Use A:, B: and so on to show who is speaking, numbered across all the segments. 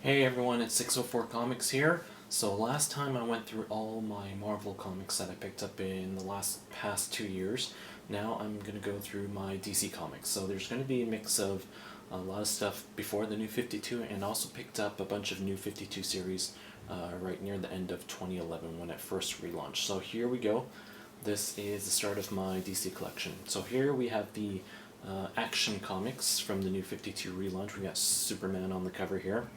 A: Hey everyone, it's 604 Comics here. So last time I went through all my Marvel comics that I picked up in the past 2 years. Now I'm going to go through my DC comics. So there's going to be a mix of a lot of stuff before the New 52 and also picked up a bunch of New 52 series right near the end of 2011 when it first relaunched. So here we go. This is the start of my DC collection. So here we have the Action Comics from the New 52 relaunch. We got Superman on the cover here.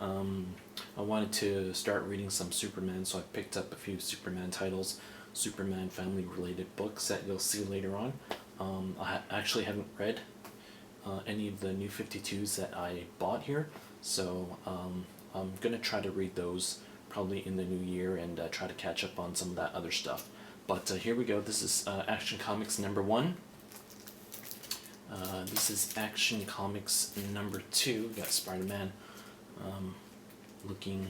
A: I wanted to start reading some Superman, so I picked up a few Superman titles, Superman family related books that you'll see later on. I actually haven't read any of the New 52s that I bought here, so I'm gonna try to read those probably in the new year and try to catch up on some of that other stuff. But here we go. This is Action Comics #1. This is Action Comics #2. We got Spider-Man looking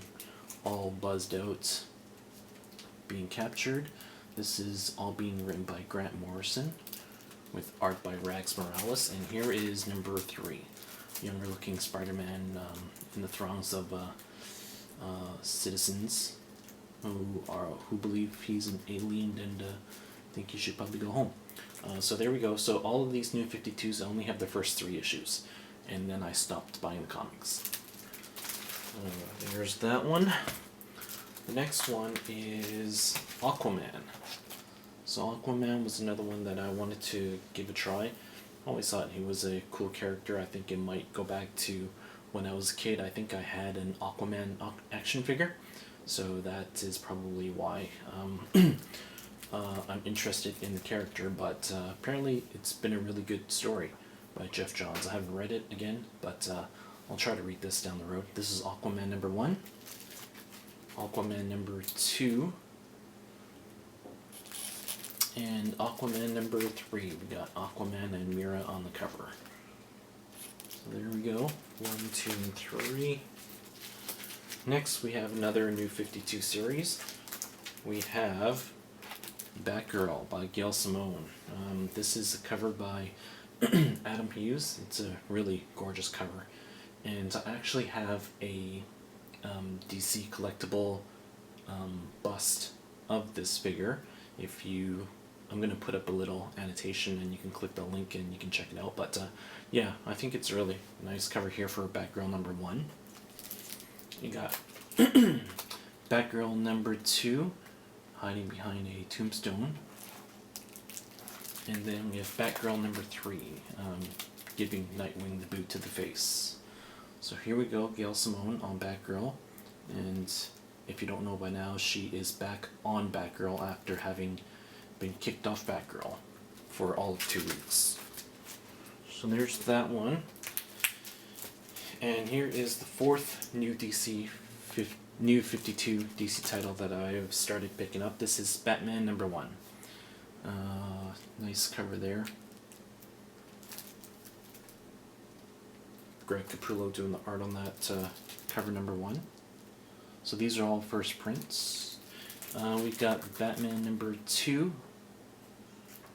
A: all buzzed out, being captured. This is all being written by Grant Morrison with art by Rags Morales, and here is #3, younger looking Spider-Man in the throngs of citizens who believe he's an alien and think he should probably go home. So there we go. So all of these New 52s only have the first 3 issues, and then I stopped buying the comics. There's that one. The next one is Aquaman. So Aquaman was another one that I wanted to give a try. I always thought he was a cool character. I think it might go back to when I was a kid. I think I had an Aquaman action figure, so that is probably why I'm interested in the character. But apparently it's been a really good story by Jeff Johns. I haven't read it again, but I'll try to read this down the road. This is Aquaman #1. Aquaman #2. And Aquaman #3. We got Aquaman and Mira on the cover. So there we go. 1, 2, and 3. Next we have another New 52 series. We have Batgirl by Gail Simone. This is a cover by Adam Hughes. It's a really gorgeous cover. And I actually have a DC collectible bust of this figure. I'm going to put up a little annotation and you can click the link and you can check it out. But yeah, I think it's a really nice cover here for Batgirl #1. You got Batgirl #2 hiding behind a tombstone. And then we have Batgirl #3 giving Nightwing the boot to the face. So here we go, Gail Simone on Batgirl, and if you don't know by now, she is back on Batgirl after having been kicked off Batgirl for all of 2 weeks. So there's that one. And here is the 4th New 52 DC title that I have started picking up. This is Batman #1. Nice cover there. Greg Capullo doing the art on that cover #1. So these are all first prints. We've got Batman #2.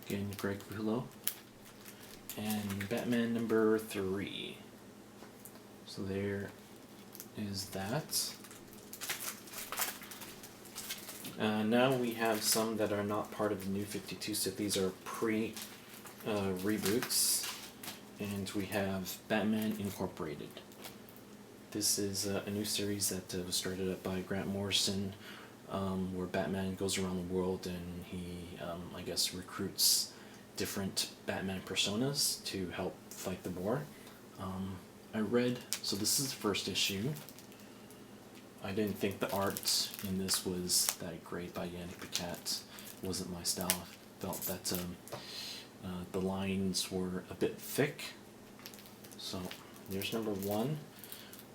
A: Again, Greg Capullo. And Batman #3. So there is that. Now we have some that are not part of the New 52, so these are reboots. And we have Batman Incorporated. This is a new series that was started up by Grant Morrison, where Batman goes around the world and he, I guess, recruits different Batman personas to help fight the war. So this is the first issue. I didn't think the art in this was that great by Yannick Paquette. It wasn't my style. I felt that the lines were a bit thick. So there's #1.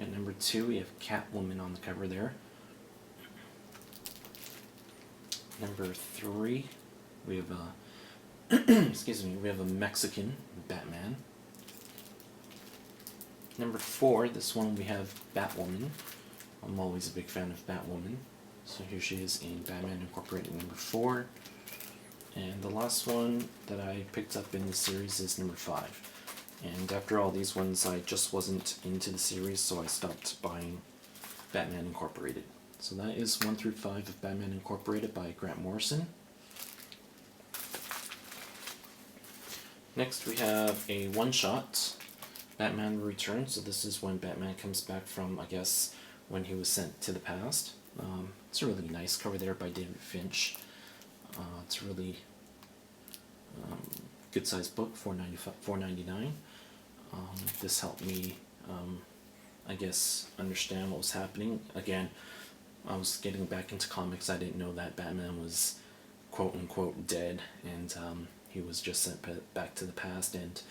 A: And #2, we have Catwoman on the cover there. #3, we have we have a Mexican Batman. #4, this one we have Batwoman. I'm always a big fan of Batwoman. So here she is in Batman Incorporated #4. And the last one that I picked up in the series is #5. And after all these ones, I just wasn't into the series, so I stopped buying Batman Incorporated. So that is 1 through 5 of Batman Incorporated by Grant Morrison. Next we have a one-shot, Batman Returns. So this is when Batman comes back from, I guess, when he was sent to the past. It's a really nice cover there by David Finch. It's a really good sized book, $4.99. This helped me, I guess, understand what was happening. Again, I was getting back into comics. I didn't know that Batman was quote unquote dead, and he was just sent back to the past, and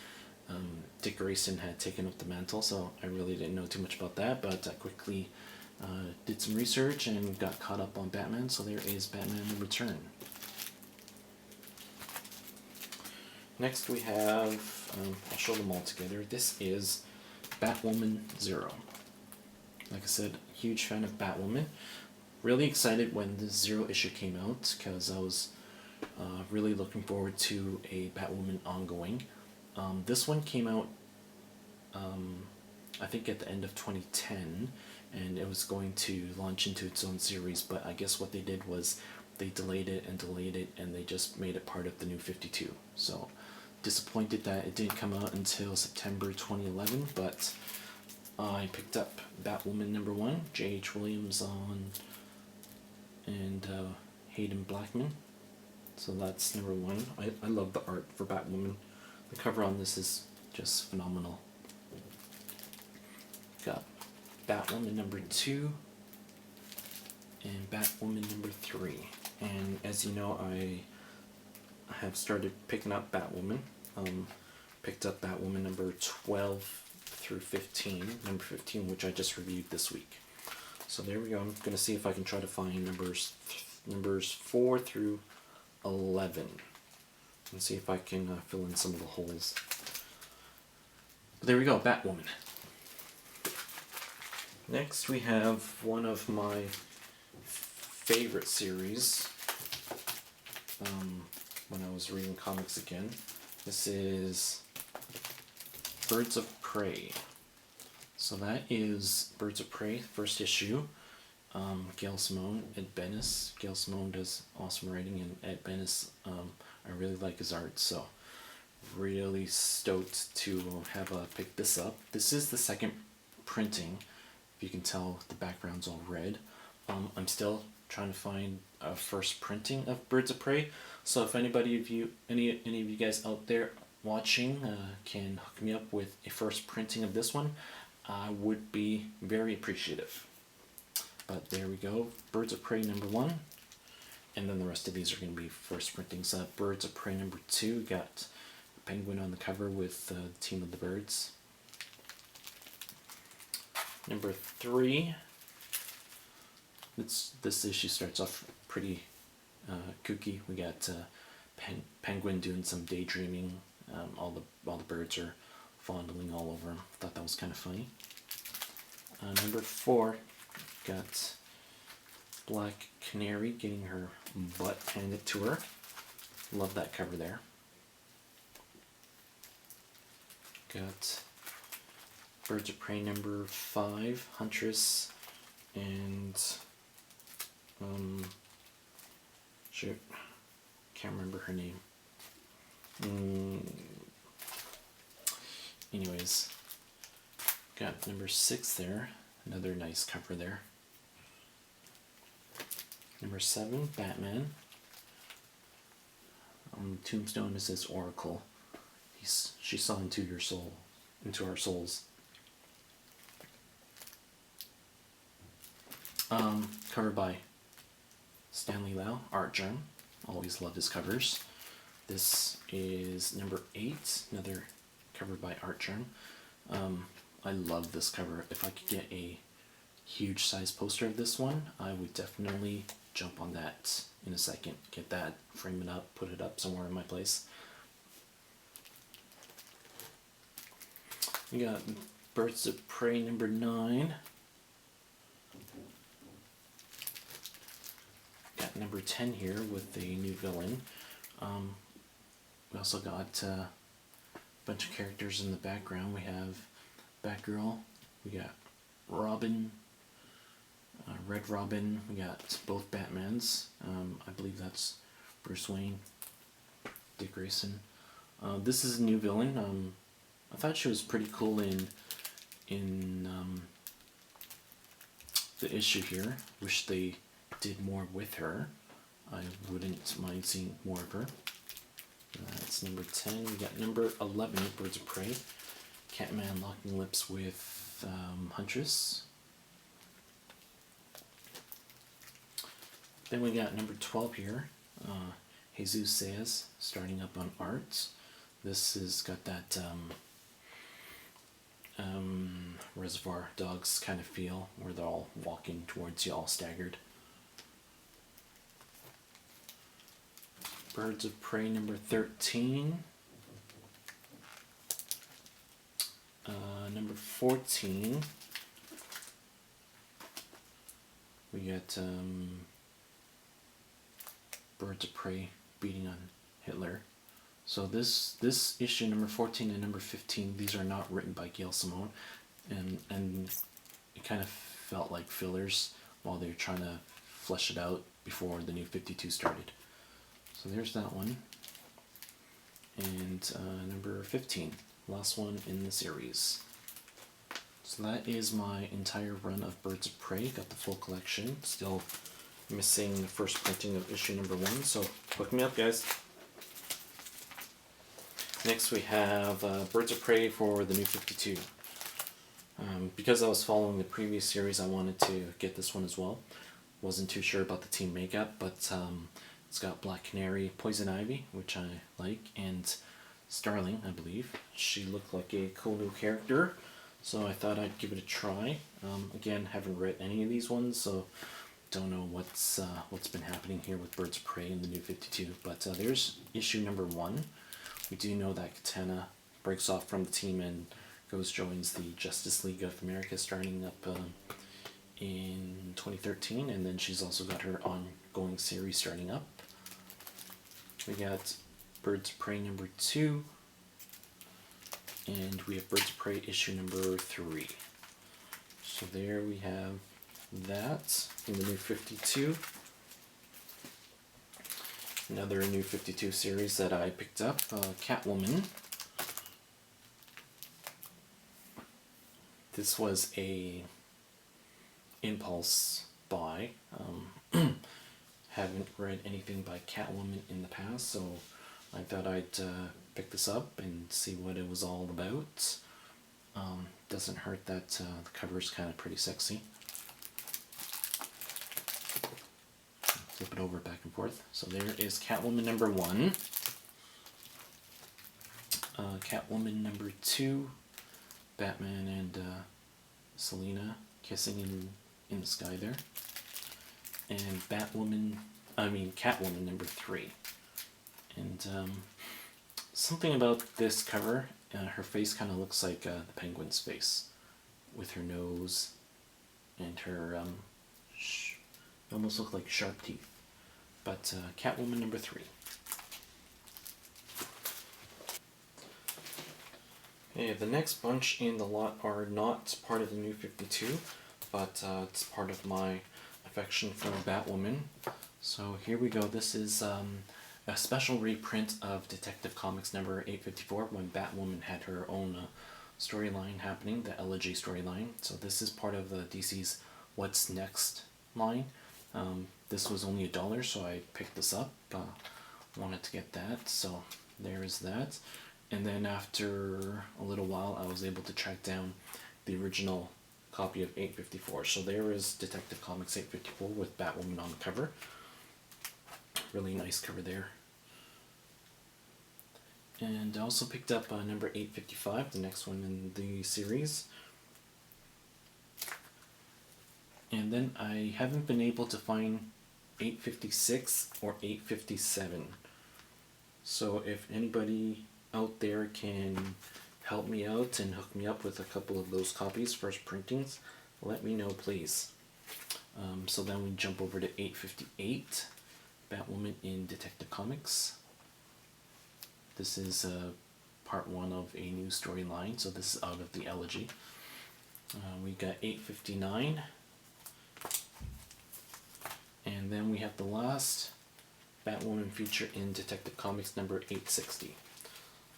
A: Dick Grayson had taken up the mantle, so I really didn't know too much about that, but I quickly did some research and got caught up on Batman, so there is Batman The Return. Next we have, I'll show them all together, this is Batwoman Zero. Like I said, huge fan of Batwoman. Really excited when the Zero issue came out, because I was really looking forward to a Batwoman ongoing. This one came out, I think at the end of 2010, and it was going to launch into its own series, but I guess what they did was they delayed it, and they just made it part of the New 52. So, disappointed that it didn't come out until September 2011, but I picked up Batwoman #1, J.H. Williams and Hayden Blackman. So that's #1. I love the art for Batwoman. The cover on this is just phenomenal. Got Batwoman #2 and Batwoman #3. And as you know, I have started picking up Batwoman. Picked up Batwoman number 12 through 15, number 15, which I just reviewed this week. So there we go. I'm going to see if I can try to find numbers 4 through 11 and see if I can fill in some of the holes. But there we go, Batwoman. Next we have one of my favorite series when I was reading comics again. This is Birds of Prey. So that is Birds of Prey, first issue. Gail Simone, Ed Benes. Gail Simone does awesome writing, and Ed Benes, I really like his art, so really stoked to have picked this up. This is the second printing. If you can tell, the background's all red. I'm still trying to find a first printing of Birds of Prey, so if any of you guys out there watching can hook me up with a first printing of this one, I would be very appreciative. But there we go, Birds of Prey #1, and then the rest of these are going to be first printings. Birds of Prey #2 got a penguin on the cover with the team of the birds. #3, this issue starts off pretty kooky. We got penguin doing some daydreaming. All the birds are fondling all over him. Thought that was kind of funny. #4 got Black Canary getting her butt handed to her. Love that cover there. Got Birds of Prey #5, Huntress and shoot, can't remember her name. Anyways, got #6 there, another nice cover there. #7, Batman. Tombstone, it says Oracle. She saw into our souls. Covered by Stanley Lau, Art Germ. Always love his covers. This is #8, another covered by Art Germ. I love this cover. If I could get a huge size poster of this one, I would definitely jump on that in a second. Get that, frame it up, put it up somewhere in my place. We got Birds of Prey #9. Got #10 here with the new villain. We also got a bunch of characters in the background. We have Batgirl, we got Robin, Red Robin, we got both Batmans. I believe that's Bruce Wayne, Dick Grayson. This is a new villain. I thought she was pretty cool in the issue here. Wish they did more with her. I wouldn't mind seeing more of her. That's number 10. We got number 11, Birds of Prey. Catman locking lips with Huntress. Then we got number 12 here. Jesus Says, starting up on art. This has got that Reservoir Dogs kind of feel, where they're all walking towards you all staggered. Birds of Prey number 13. Number 14. We got Birds of Prey beating on Hitler. So this issue number 14 and number 15, these are not written by Gail Simone, and it kind of felt like fillers while they were trying to flesh it out before the new 52 started. So there's that one. And number 15, last one in the series. So that is my entire run of Birds of Prey. Got the full collection. Still missing the first printing of issue number 1, so hook me up, guys. Next we have Birds of Prey for the new 52. Because I was following the previous series, I wanted to get this one as well. Wasn't too sure about the team makeup, but it's got Black Canary, Poison Ivy, which I like, and Starling, I believe. She looked like a cool new character, so I thought I'd give it a try. Again, haven't read any of these ones, so don't know what's been happening here with Birds of Prey in the new 52. But there's issue number 1. We do know that Katana breaks off from the team and joins the Justice League of America, starting up in 2013, and then she's also got her ongoing series starting up. We got Birds of Prey number 2, and we have Birds of Prey issue number 3. So there we have that in the new 52. Another new 52 series that I picked up, Catwoman. This was a impulse buy. Haven't read anything by Catwoman in the past, so I thought I'd pick this up and see what it was all about. Doesn't hurt that the cover is kind of pretty sexy. Flip it over back and forth. So there is Catwoman number 1. Catwoman number 2. Batman and Selena kissing in the sky there. And Catwoman number 3. And something about this cover, her face kind of looks like the Penguin's face, with her nose and her almost look like sharp teeth. But Catwoman number 3. Okay, the next bunch in the lot are not part of the new 52, but it's part of my affection for Batwoman. So here we go. This is a special reprint of Detective Comics number 854, when Batwoman had her own storyline happening, the Elegy storyline. So this is part of the DC's What's Next line. This was only $1, so I picked this up. Wanted to get that, so there is that. And then after a little while, I was able to track down the original copy of 854. So there is Detective Comics 854 with Batwoman on the cover. Really nice cover there. And I also picked up number 855, the next one in the series. And then I haven't been able to find 856 or 857. So if anybody out there can help me out and hook me up with a couple of those copies, first printings, let me know, please. So then we jump over to 858, Batwoman in Detective Comics. This is part 1 of a new storyline, so this is out of the Elegy. We got 859, And then we have the last Batwoman feature in Detective Comics number 860.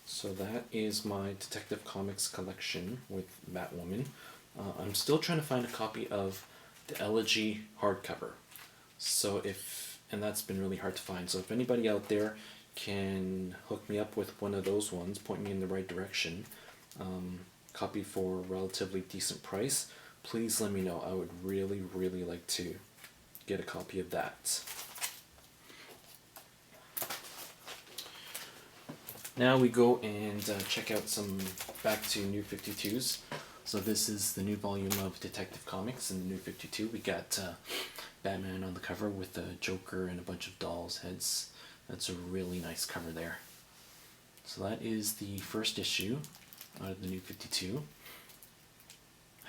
A: So that is my Detective Comics collection with Batwoman. I'm still trying to find a copy of the Elegy hardcover. And that's been really hard to find. So if anybody out there can hook me up with one of those ones, point me in the right direction, copy for a relatively decent price, please let me know. I would really, really like to get a copy of that. Now we go and check out some back to New 52s. So this is the new volume of Detective Comics in the New 52. We got Batman on the cover with a Joker and a bunch of dolls' heads. That's a really nice cover there. So that is the first issue out of the New 52.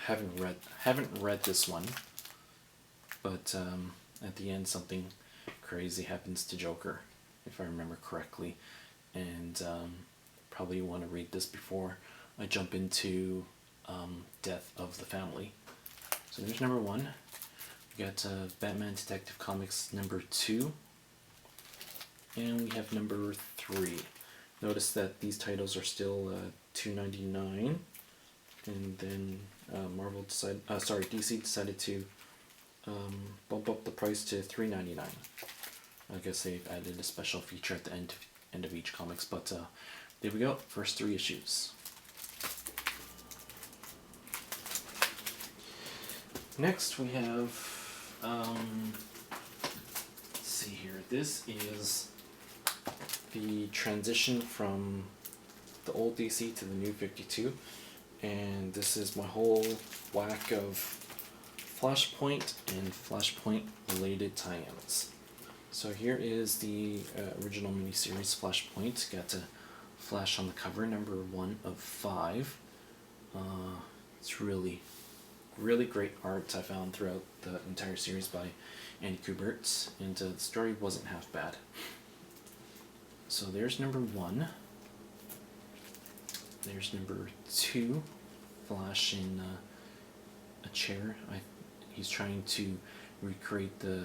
A: Haven't read this one, but at the end something crazy happens to Joker, if I remember correctly, and probably want to read this before I jump into Death of the Family. So there's number 1. We got Batman Detective Comics number 2, and we have number 3. Notice that these titles are still $2.99, and then DC decided to bump up the price to $3.99. I guess they've added a special feature at the end of each comics, but there we go. First 3 issues. Next we have, let's see here. This is the transition from the old DC to the New 52, and this is my whole whack of Flashpoint and Flashpoint related tie-ins. So here is the original miniseries Flashpoint. Got a Flash on the cover, number 1 of 5. It's really great art I found throughout the entire series by Andy Kubert, and the story wasn't half bad. So there's number 1. There's number 2, Flash in a chair. He's trying to recreate the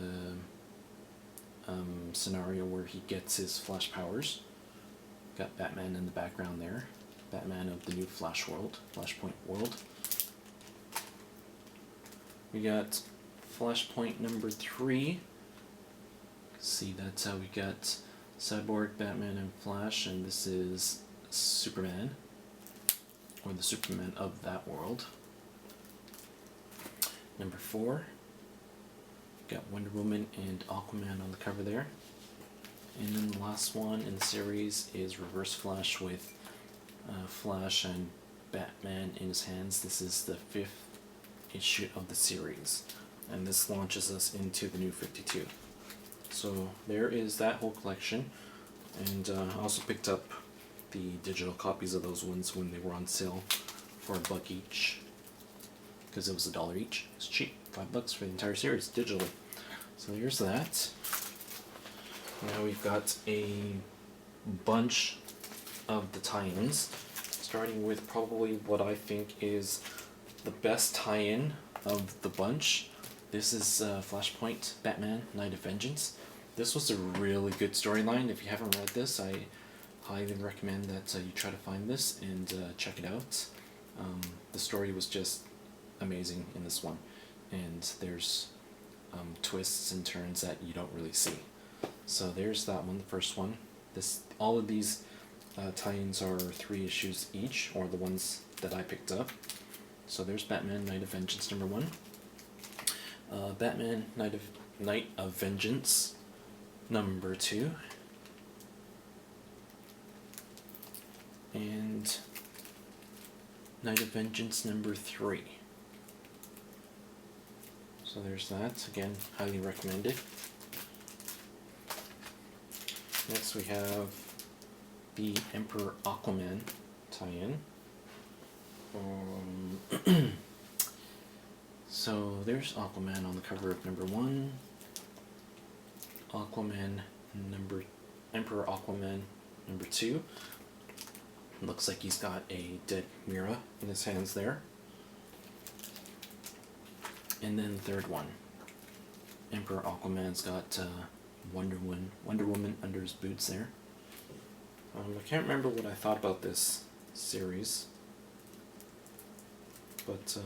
A: scenario where he gets his Flash powers. Got Batman in the background there. Batman of the new Flashpoint world. We got Flashpoint number 3. See, that's how we got Cyborg, Batman, and Flash, and this is Superman, or the Superman of that world. Number 4. Got Wonder Woman and Aquaman on the cover there. And then the last one in the series is Reverse Flash with Flash and Batman in his hands. This is the 5th issue of the series, and this launches us into the New 52. So there is that whole collection, and I also picked up the digital copies of those ones when they were on sale for $1 each, because it was $1 each. It's cheap, $5 for the entire series digitally. So here's that. Now we've got a bunch of the tie-ins, starting with probably what I think is the best tie-in of the bunch. This is Flashpoint Batman Night of Vengeance. This was a really good storyline. If you haven't read this, I highly recommend that you try to find this and check it out. The story was just amazing in this one, and there's twists and turns that you don't really see. So there's that one, the first one. All of these tie-ins are 3 issues each, or the ones that I picked up. So there's Batman Night of Vengeance number 1. Batman Night of Vengeance number 2. And Night of Vengeance number 3. So there's that. Again, highly recommended. Next we have the Emperor Aquaman tie-in. So there's Aquaman on the cover of number 1. Emperor Aquaman number 2. Looks like he's got a dead Mira in his hands there. And then the third one. Emperor Aquaman's got Wonder Woman under his boots there. I can't remember what I thought about this series, but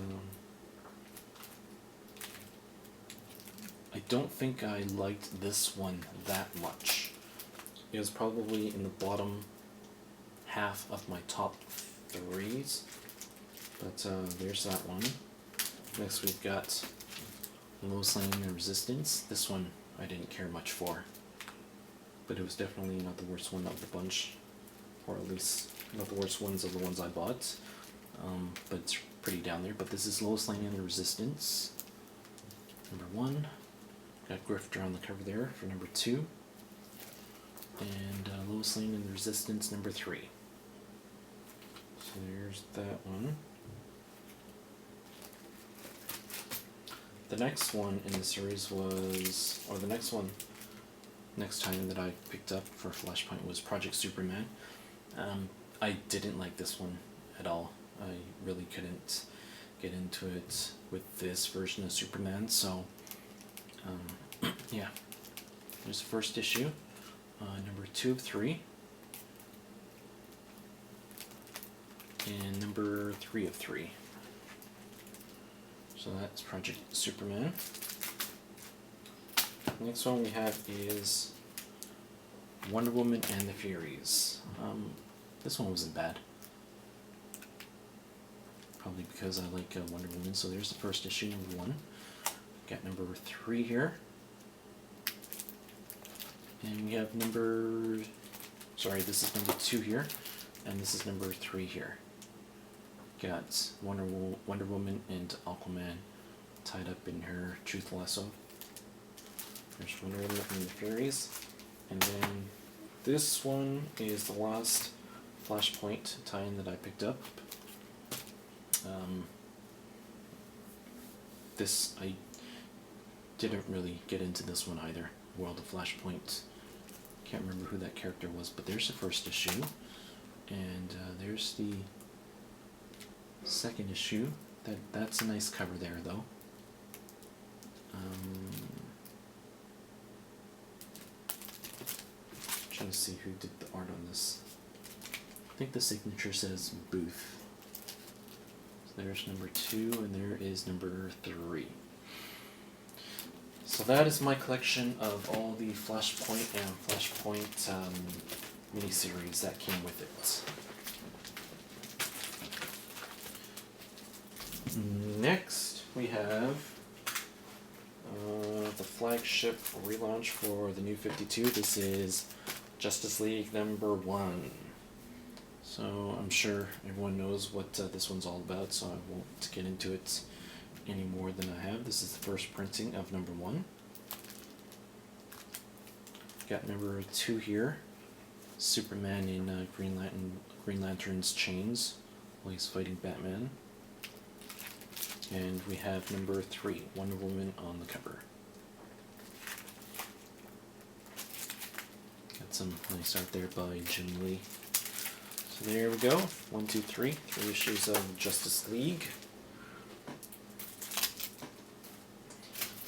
A: I don't think I liked this one that much. It was probably in the bottom half of my top threes, but there's that one. Next we've got Lois Lane and Resistance. This one I didn't care much for, but it was definitely not the worst one of the bunch, or at least not the worst ones of the ones I bought, but it's pretty down there. But this is Lois Lane and the Resistance, number 1. Got Grifter on the cover there for number 2, and Lois Lane and the Resistance number 3. So there's that one. The next one in the series was, or the next time that I picked up for Flashpoint was Project Superman. I didn't like this one at all. I really couldn't get into it with this version of Superman, so yeah. There's the first issue, number 2 of 3, and number 3 of 3. So that's Project Superman. The next one we have is Wonder Woman and the Furies. This one wasn't bad. Probably because I like Wonder Woman. So there's the first issue, number 1. Got number 3 here. And we have this is number 2 here, and this is number 3 here. Got Wonder Woman and Aquaman tied up in her truth lasso. There's Wonder Woman and the Furies. And then this one is the last Flashpoint tie-in that I picked up. I didn't really get into this one either. World of Flashpoint. Can't remember who that character was, but there's the first issue. And there's the second issue. That's a nice cover there, though. Trying to see who did the art on this. I think the signature says Booth. So there's number 2, and there is number 3. So that is my collection of all the Flashpoint and Flashpoint miniseries that came with it. Next, we have the flagship relaunch for the New 52. This is Justice League number 1. So I'm sure everyone knows what this one's all about, so I won't get into it any more than I have. This is the first printing of number 1. Got number 2 here. Superman in Green Lantern's chains while he's fighting Batman. And we have number 3, Wonder Woman on the cover. Got some nice art there by Jim Lee. So there we go. 1, 2, 3. 3 issues of Justice League.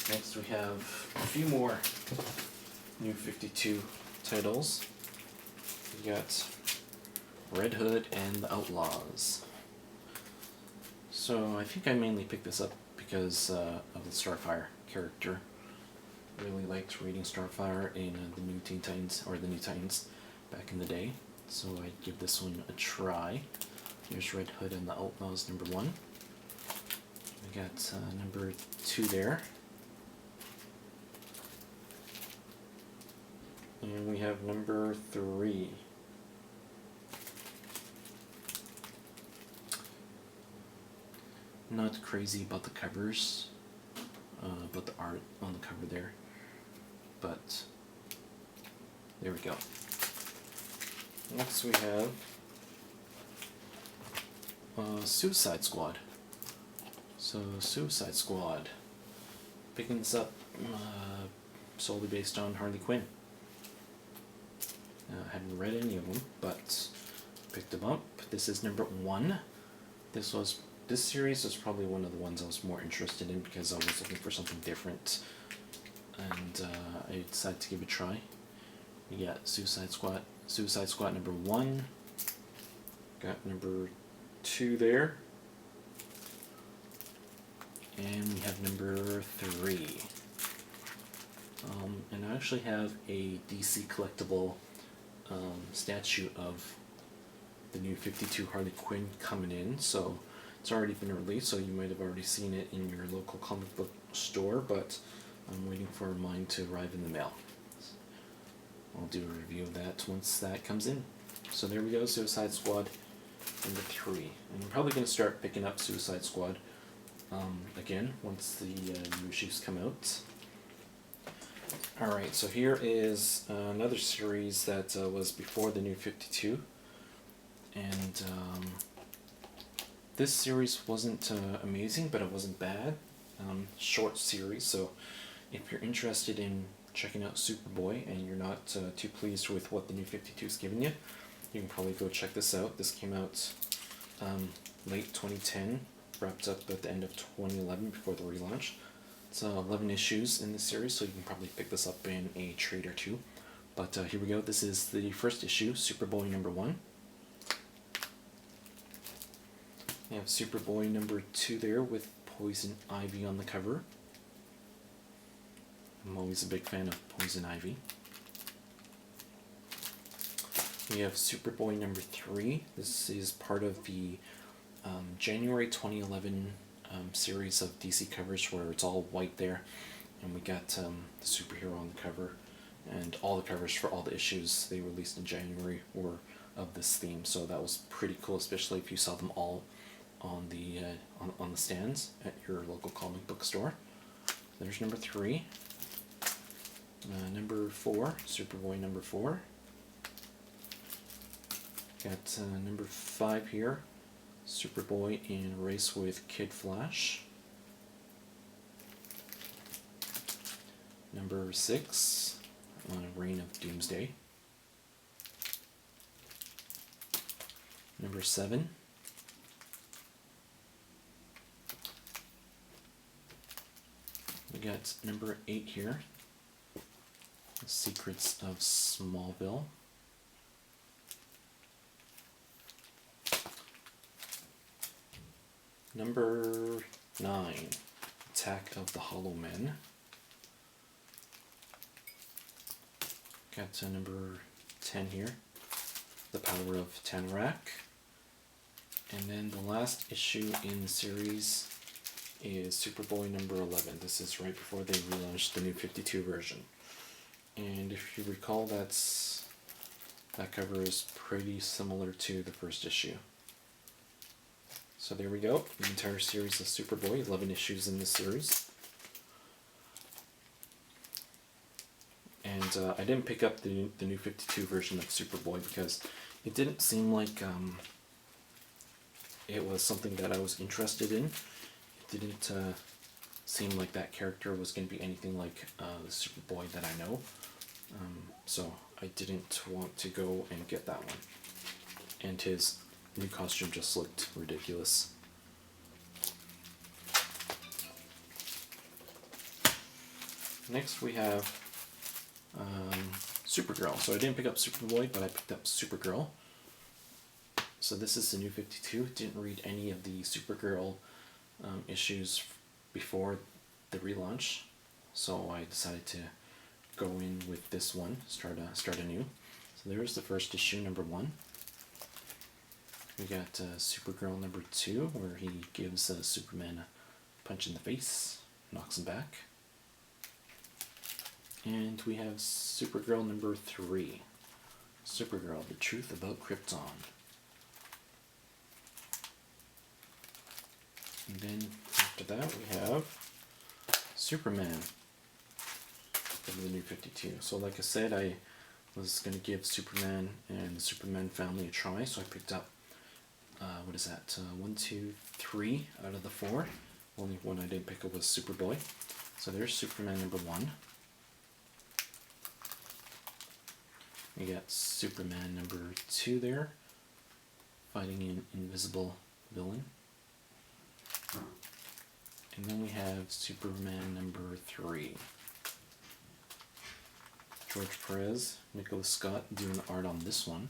A: Next we have a few more New 52 titles. We got Red Hood and the Outlaws. So I think I mainly picked this up because of the Starfire character. Really liked reading Starfire in the New Teen Titans, or the New Titans back in the day. So I'd give this one a try. Here's Red Hood and the Outlaws number 1. We got number 2 there. And we have number 3. Not crazy about the covers, about the art on the cover there, but there we go. Next we have Suicide Squad. So Suicide Squad, picking this up solely based on Harley Quinn. I haven't read any of them, but picked them up. This is number 1. This series was probably one of the ones I was more interested in because I was looking for something different and I decided to give it a try. We got Suicide Squad number 1, got number 2 there, and we have number 3. And I actually have a DC collectible statue of the new 52 Harley Quinn coming in, so it's already been released, so you might have already seen it in your local comic book store, but I'm waiting for mine to arrive in the mail. I'll do a review of that once that comes in. So there we go, Suicide Squad number 3. And I'm probably going to start picking up Suicide Squad again once the new issues come out. Alright, so here is another series that was before the new 52. And this series wasn't amazing, but it wasn't bad. Short series, so if you're interested in checking out Superboy and you're not too pleased with what the new 52 is giving you, you can probably go check this out. This came out late 2010, wrapped up at the end of 2011 before the relaunch. It's 11 issues in this series, so you can probably pick this up in a trade or two. But here we go. This is the first issue, Superboy number 1. We have Superboy number 2 there with Poison Ivy on the cover. I'm always a big fan of Poison Ivy. We have Superboy number 3. This is part of the January 2011 series of DC covers where it's all white there, and we got the superhero on the cover, and all the covers for all the issues they released in January were of this theme, so that was pretty cool, especially if you saw them all on the on the stands at your local comic book store. There's number 3. Number 4, Superboy number 4. Got number 5 here, Superboy in a race with Kid Flash. Number 6, Reign of Doomsday. Number 7, we got number 8 here, The Secrets of Smallville. Number 9, Attack of the Hollow Men. Got number 10 here, The Power of Tanarak. And then the last issue in the series is Superboy number 11. This is right before they relaunched the new 52 version. And if you recall, that cover is pretty similar to the first issue. So there we go, the entire series of Superboy, 11 issues in this series. And I didn't pick up the new 52 version of Superboy because it didn't seem like it was something that I was interested in. It didn't seem like that character was going to be anything like the Superboy that I know. So I didn't want to go and get that one. And his new costume just looked ridiculous. Next we have Supergirl. So I didn't pick up Superboy, but I picked up Supergirl. So this is the new 52. Didn't read any of the Supergirl issues before the relaunch, so I decided to go in with this one, start anew. So there's the first issue, number 1. We got Supergirl number 2, where he gives Superman a punch in the face, knocks him back. And we have Supergirl number 3, Supergirl, The Truth About Krypton. And then after that we have Superman of the new 52. So like I said, I was going to give Superman and the Superman family a try, so I picked up, 1, 2, 3 out of the 4. Only one I didn't pick up was Superboy. So there's Superman number 1. We got Superman number 2 there, fighting an invisible villain. And then we have Superman number 3. George Perez, Nicholas Scott doing art on this one.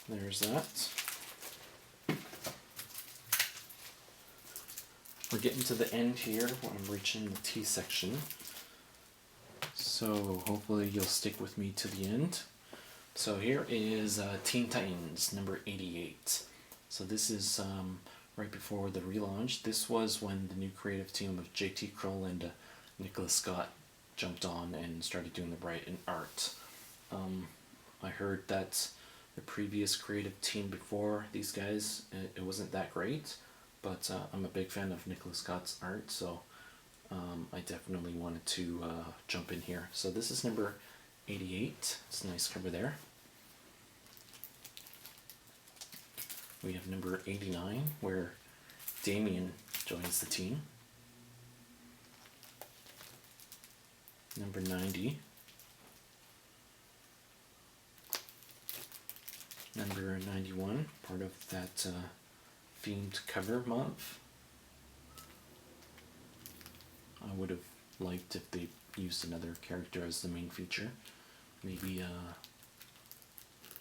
A: There's that. We're getting to the end here when I'm reaching the T section. So hopefully you'll stick with me to the end. So here is Teen Titans number 88. So this is right before the relaunch. This was when the new creative team of JT Krull and Nicholas Scott jumped on and started doing the writing art. I heard that the previous creative team before these guys, it wasn't that great, but I'm a big fan of Nicholas Scott's art, so I definitely wanted to jump in here. So this is number 88. It's a nice cover there. We have number 89, where Damian joins the team. Number 90. Number 91, part of that themed cover month. I would have liked if they used another character as the main feature. Maybe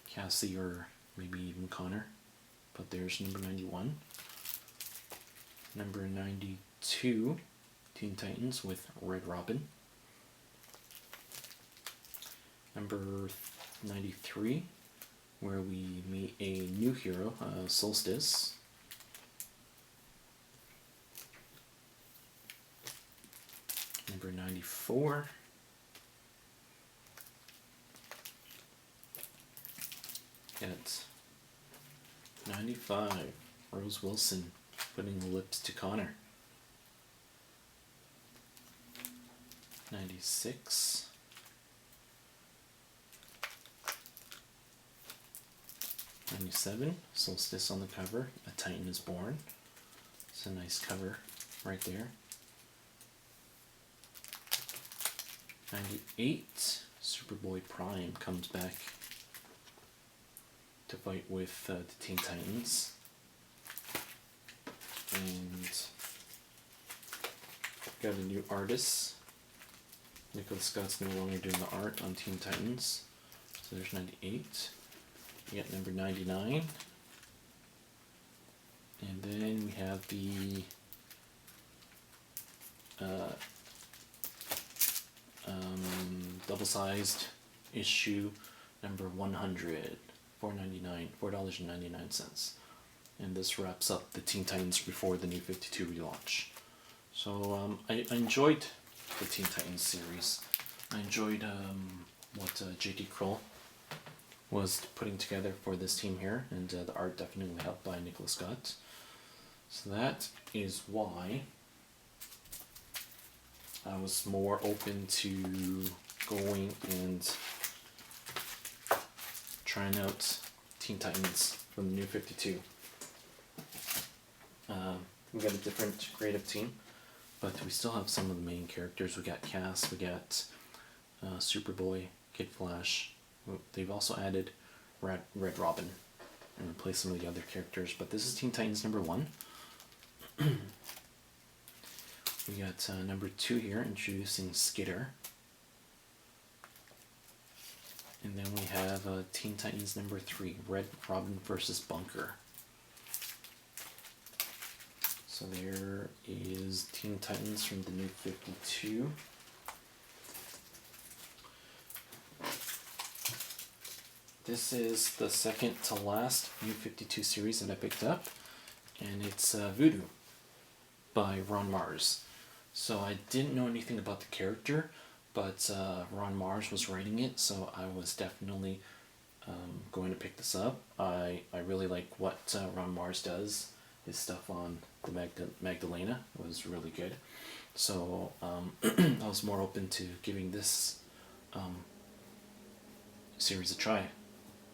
A: Cassie or maybe even Connor. But there's number 91. Number 92, Teen Titans with Red Robin. Number 93, where we meet a new hero, Solstice. Number 94. At 95, Rose Wilson putting the lips to Connor. 96. 97, Solstice on the cover, A Titan is Born. It's a nice cover right there. 98, Superboy Prime comes back to fight with the Teen Titans. And got a new artist. Nicholas Scott's no longer doing the art on Teen Titans. So there's 98. We got number 99. And then we have the double-sized issue number 100, $4.99. And this wraps up the Teen Titans before the New 52 relaunch. So I enjoyed the Teen Titans series. I enjoyed what JT Krull was putting together for this team here, and the art definitely helped by Nicholas Scott. So that is why I was more open to going and trying out Teen Titans from the New 52. We got a different creative team, but we still have some of the main characters. We got Cass, we got Superboy, Kid Flash. They've also added Red Robin and replaced some of the other characters, but this is Teen Titans number 1. We got number 2 here, introducing Skitter. And then we have Teen Titans number 3, Red Robin versus Bunker. So there is Teen Titans from the New 52. This is the second to last New 52 series that I picked up, and it's Voodoo by Ron Mars. So I didn't know anything about the character, but Ron Mars was writing it, so I was definitely going to pick this up. I really like what Ron Mars does. His stuff on the Magdalena was really good. So I was more open to giving this series a try.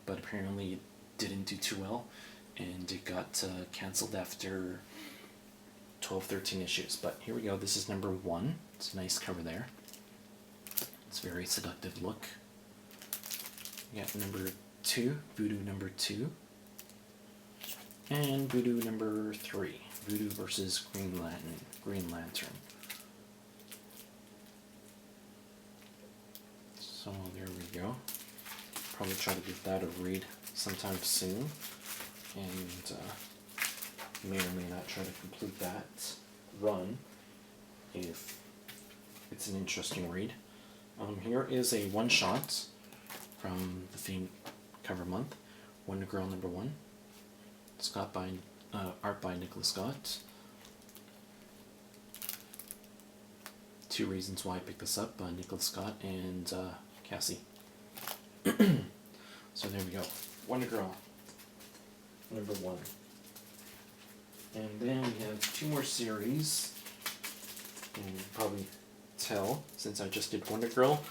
A: But apparently it didn't do too well, and it got cancelled after 12-13 issues. But here we go. This is number 1. It's a nice cover there. It's a very seductive look. We got number 2, Voodoo number 2. And Voodoo number 3, Voodoo versus Green Lantern. So there we go. Probably try to give that a read sometime soon, and may or may not try to complete that run if it's an interesting read. Here is a one-shot from the theme cover month, Wonder Girl #1. Art by Nicholas Scott. 2 reasons why I picked this up, Nicholas Scott and Cassie. So there we go, Wonder Girl #1. And then we have 2 more series, and you can probably tell since I just did Wonder Girl,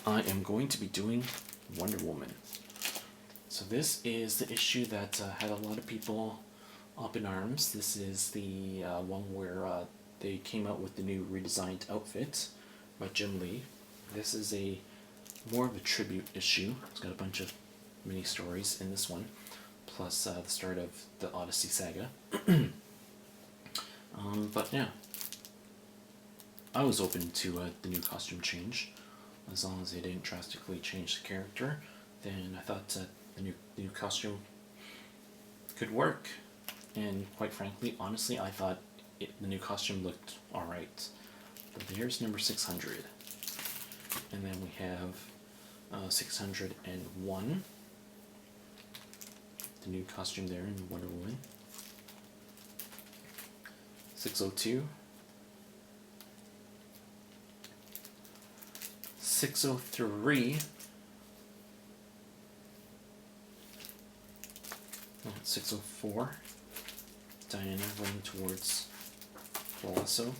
A: I am going to be doing Wonder Woman. So this is the issue that had a lot of people up in arms. This is the one where they came out with the new redesigned outfit by Jim Lee. This is more of a tribute issue. It's got a bunch of mini stories in this one, plus the start of the Odyssey saga. But yeah, I was open to the new costume change, as long as they didn't drastically change the character. Then I thought the new costume could work, and quite frankly, honestly, I thought the new costume looked alright. But here's number 600, and then we have 601, the new costume there in Wonder Woman. 602, 603, 604, Diana running towards Palazzo.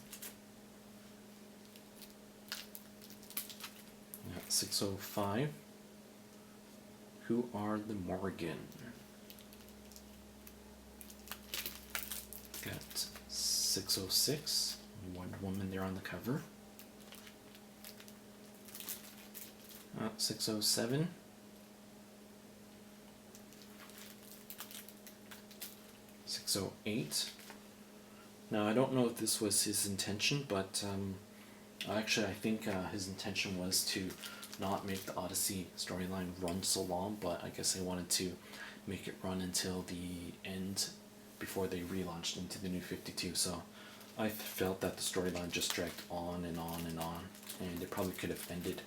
A: 605, Who Are the Morrigan? Got 606, Wonder Woman there on the cover. 607, .608. Now I don't know if this was his intention, but actually I think his intention was to not make the Odyssey storyline run so long, but I guess they wanted to make it run until the end before they relaunched into the New 52. So I felt that the storyline just dragged on and on and on, and it probably could have ended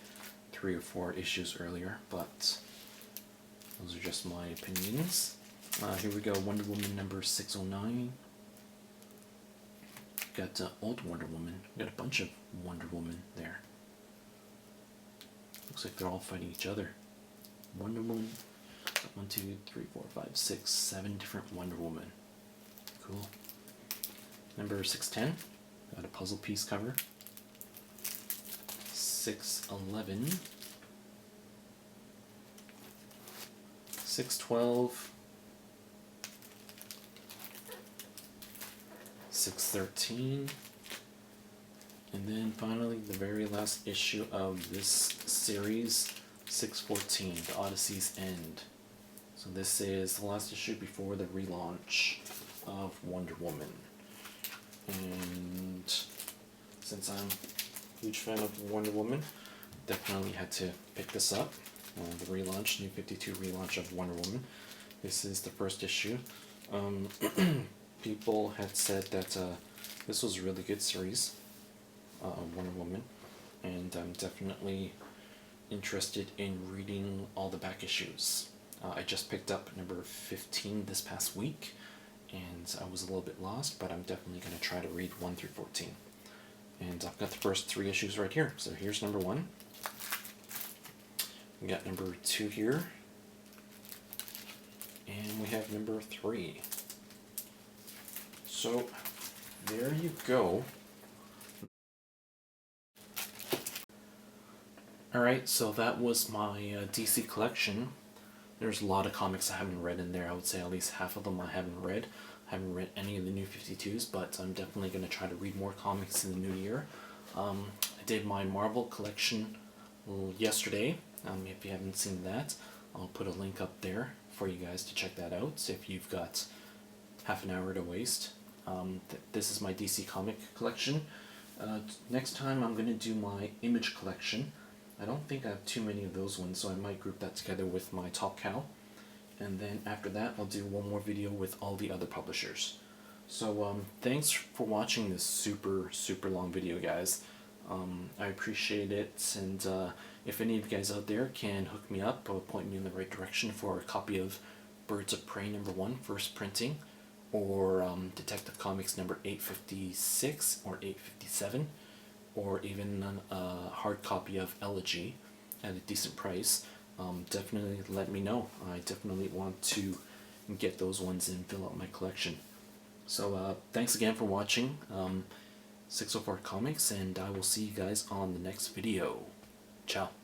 A: 3 or 4 issues earlier, but those are just my opinions. Here we go, Wonder Woman number 609. Got old Wonder Woman. Got a bunch of Wonder Woman there. Looks like they're all fighting each other. Wonder Woman. 1, 2, 3, 4, 5, 6, 7 different Wonder Woman. Cool. Number 610. Got a puzzle piece cover. 611. 612. 613, and then finally the very last issue of this series, 614, The Odyssey's End. So this is the last issue before the relaunch of Wonder Woman, and since I'm a huge fan of Wonder Woman, definitely had to pick this up. The relaunch, New 52 relaunch of Wonder Woman. This is the first issue. People had said that this was a really good series, Wonder Woman, and I'm definitely interested in reading all the back issues. I just picked up number 15 this past week, and I was a little bit lost, but I'm definitely going to try to read 1 through 14. And I've got the first 3 issues right here. So here's number 1. We got number 2 here, and we have number 3. So, there you go. Alright, so that was my DC collection. There's a lot of comics I haven't read in there. I would say at least half of them I haven't read. I haven't read any of the New 52s, but I'm definitely going to try to read more comics in the new year. I did my Marvel collection yesterday. If you haven't seen that, I'll put a link up there for you guys to check that out if you've got half an hour to waste. This is my DC comic collection. Next time I'm going to do my Image collection. I don't think I have too many of those ones, so I might group that together with my Top Cow. And then after that, I'll do one more video with all the other publishers. So thanks for watching this super long video, guys. I appreciate it, and if any of you guys out there can hook me up or point me in the right direction for a copy of Birds of Prey #1 first printing, or Detective Comics number 856 or 857, or even a hard copy of Elegy at a decent price, definitely let me know. I definitely want to get those ones and fill out my collection. So thanks again for watching 604 Comics, and I will see you guys on the next video. Ciao.